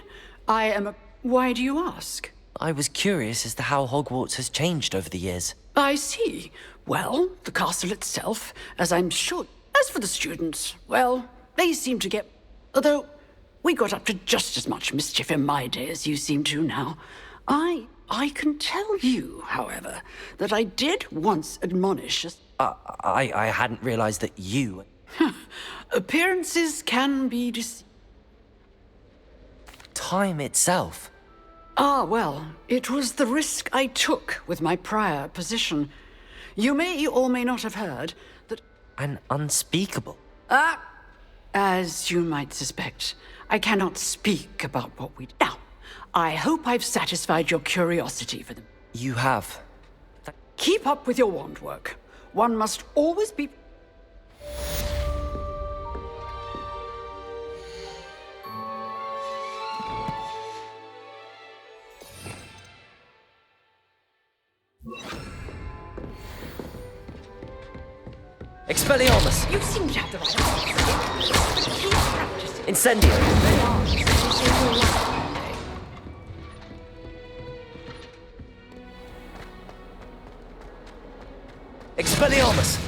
I am a... Why do you ask? I was curious as to how Hogwarts has changed over the years. I see. Well, the castle itself, as I'm sure... As for the students, well, they seem to get... Although, we got up to just as much mischief in my day as you seem to now. I can tell you, however, that I did once admonish... I hadn't realized that you... Appearances can be Time itself. Ah, well, it was the risk I took with my prior position. You may or may not have heard that... An unspeakable... As you might suspect, I cannot speak about what we... Now, I hope I've satisfied your curiosity for them. You have. Keep up with your wand work. One must always be... Expelliarmus! You seem to have the right answer. Keep practicing. Incendio! Expelliarmus!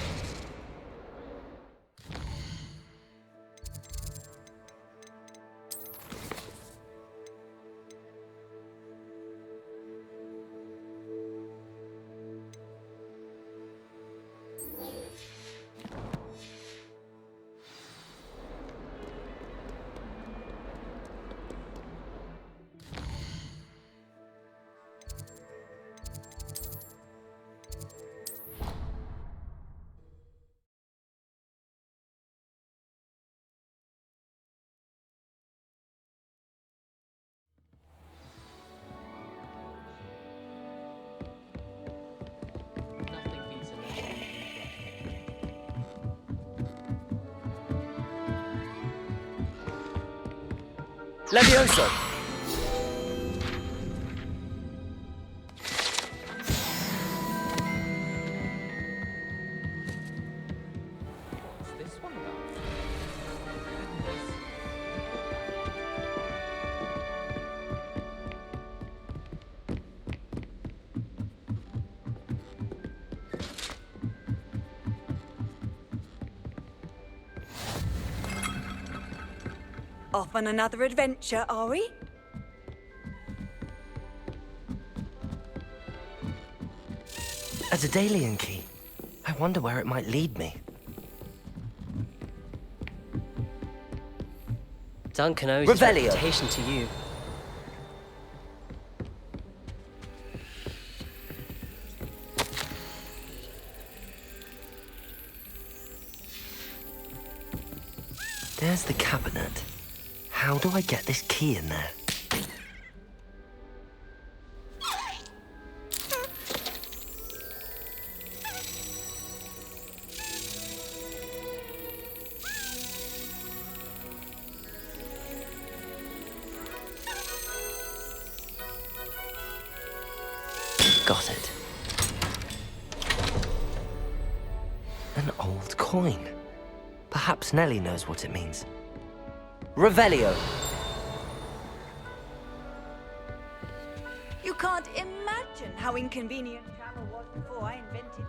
Levioso! Off on another adventure, are we? A Daedalian key. I wonder where it might lead me. Duncan owes his Revelio. reputation to you. There's the cabinet. How do I get this key in there? Got it. An old coin. Perhaps Nellie knows what it means. Revelio. You can't imagine how inconvenient travel was before I invented.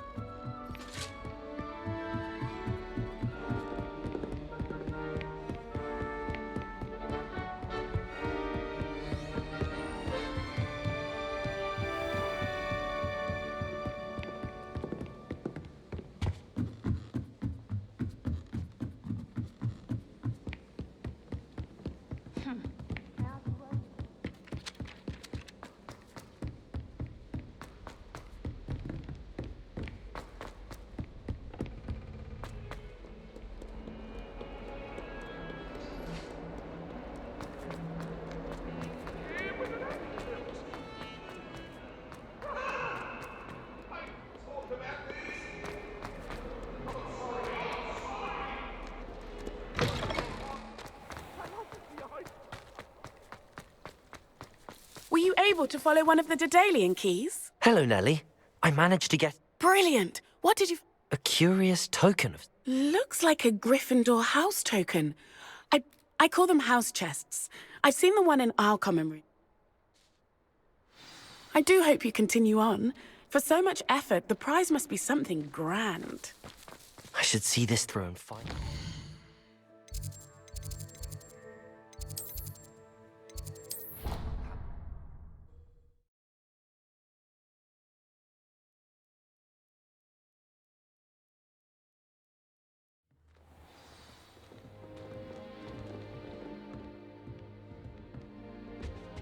Were you able to follow one of the Daedalian keys? Hello, Nellie. I managed to get Brilliant! What did you... a curious token of... Looks like a Gryffindor house token. I call them house chests. I've seen the one in our common room. I do hope you continue on. For so much effort, the prize must be something grand. I should see this through and find...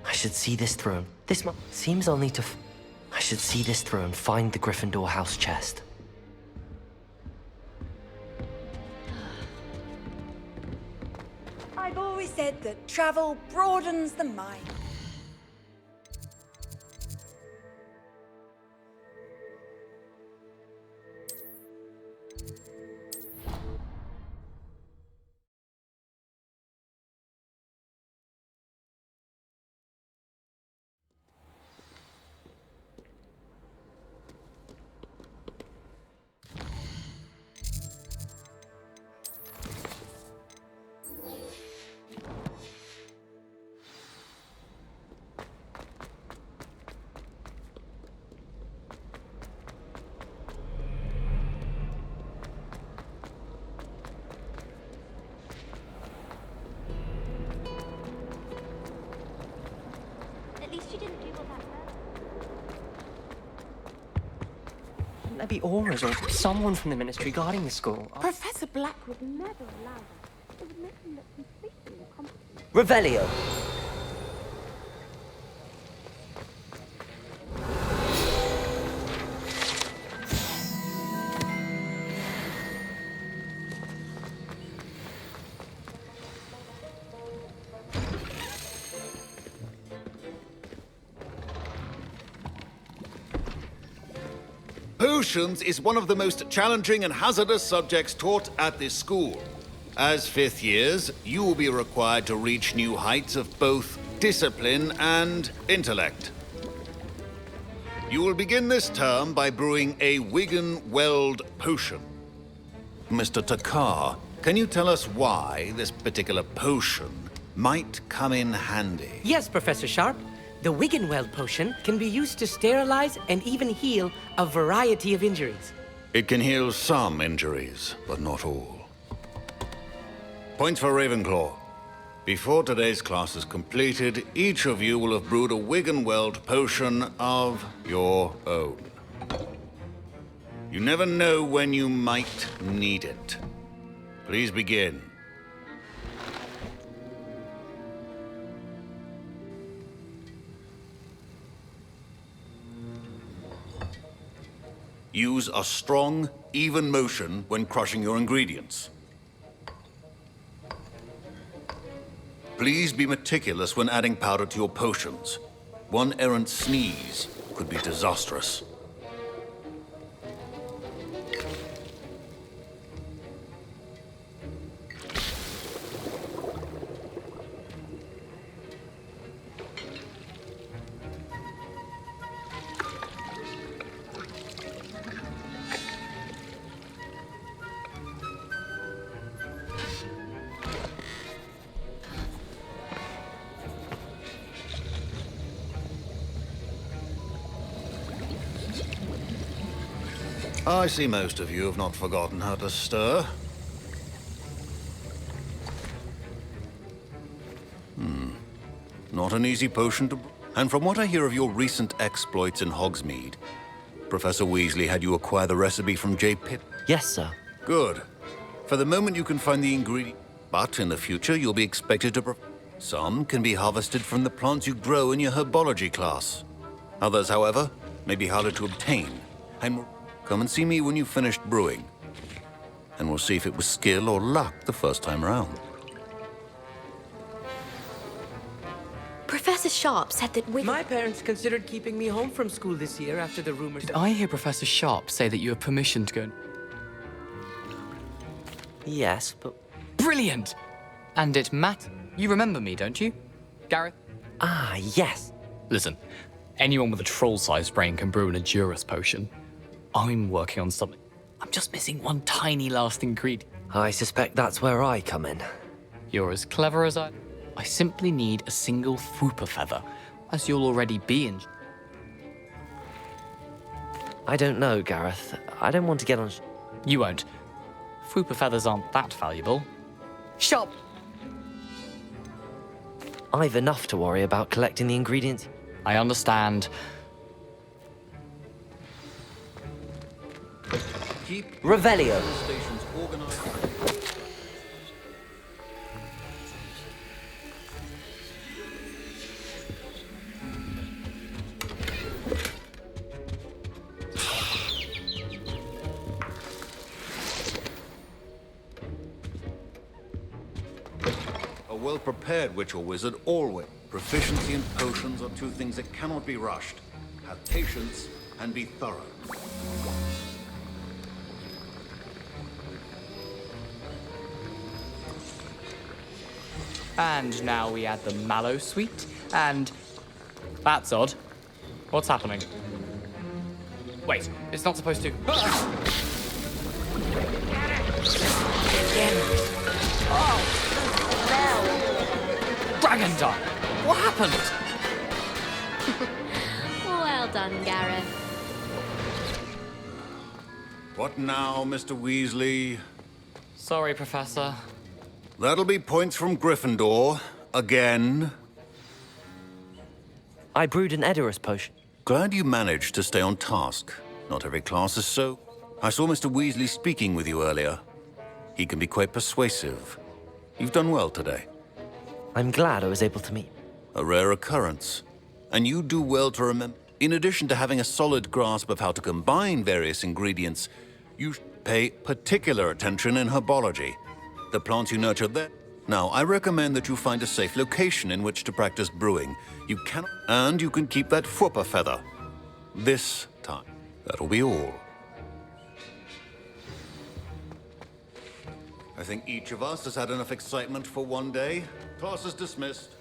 I should see this through. This seems I'll need to... I should see this through and find the Gryffindor house chest. I've always said that travel broadens the mind. At least you didn't do all that. Wouldn't there be auras or someone from the ministry guarding the school? Professor Black would never allow that. It would make him look completely incompetent. Revelio. Potions is one of the most challenging and hazardous subjects taught at this school. As fifth years, you will be required to reach new heights of both discipline and intellect. You will begin this term by brewing a Wiggen-Weld potion. Mr. Takar, can you tell us why this particular potion might come in handy? Yes, Professor Sharp. The Wiggen-Weld potion can be used to sterilize and even heal a variety of injuries. It can heal some injuries, but not all. Points for Ravenclaw. Before today's class is completed, each of you will have brewed a Wiggen-Weld potion of your own. You never know when you might need it. Please begin. Use a strong, even motion when crushing your ingredients. Please be meticulous when adding powder to your potions. One errant sneeze could be disastrous. I see most of you have not forgotten how to stir. Not an easy potion to... And from what I hear of your recent exploits in Hogsmeade, Professor Weasley had you acquire the recipe from J. Pitt. Yes, sir. Good. For the moment, you can find the ingredient. But in the future, you'll be expected to... Some can be harvested from the plants you grow in your herbology class. Others, however, may be harder to obtain. And come and see me when you've finished brewing. And we'll see if it was skill or luck the first time around. Professor Sharp said that My parents considered keeping me home from school this year after the rumors... Did I hear Professor Sharp say that you have permission to go? Yes, but... Brilliant! And it matters. You remember me, don't you? Gareth? Ah, yes. Listen, anyone with a troll-sized brain can brew an Edurus potion. I'm working on something. I'm just missing one tiny last ingredient. I suspect that's where I come in. You're as clever as I simply need a single Fwooper feather, as you'll already be in... I don't know, Gareth. I don't want to get on... You won't. Fwooper feathers aren't that valuable. Shop! I've enough to worry about collecting the ingredients. I understand. Keep Revelio. A well-prepared witch or wizard always. Proficiency in potions are two things that cannot be rushed. Have patience and be thorough. And now we add the mallow sweet, and... That's odd. What's happening? Wait, it's not supposed to... Dragon Dog! What happened? Well done, Gareth. What now, Mr. Weasley? Sorry, Professor. That'll be points from Gryffindor. Again. I brewed an Edurus potion. Glad you managed to stay on task. Not every class is so. I saw Mr. Weasley speaking with you earlier. He can be quite persuasive. You've done well today. I'm glad I was able to meet. A rare occurrence. And you do well to remember. In addition to having a solid grasp of how to combine various ingredients, you should pay particular attention in herbology. The plants you nurture there. Now, I recommend that you find a safe location in which to practice brewing. You can, and you can keep that Fwooper feather. This time. That'll be all. I think each of us has had enough excitement for one day. Class is dismissed.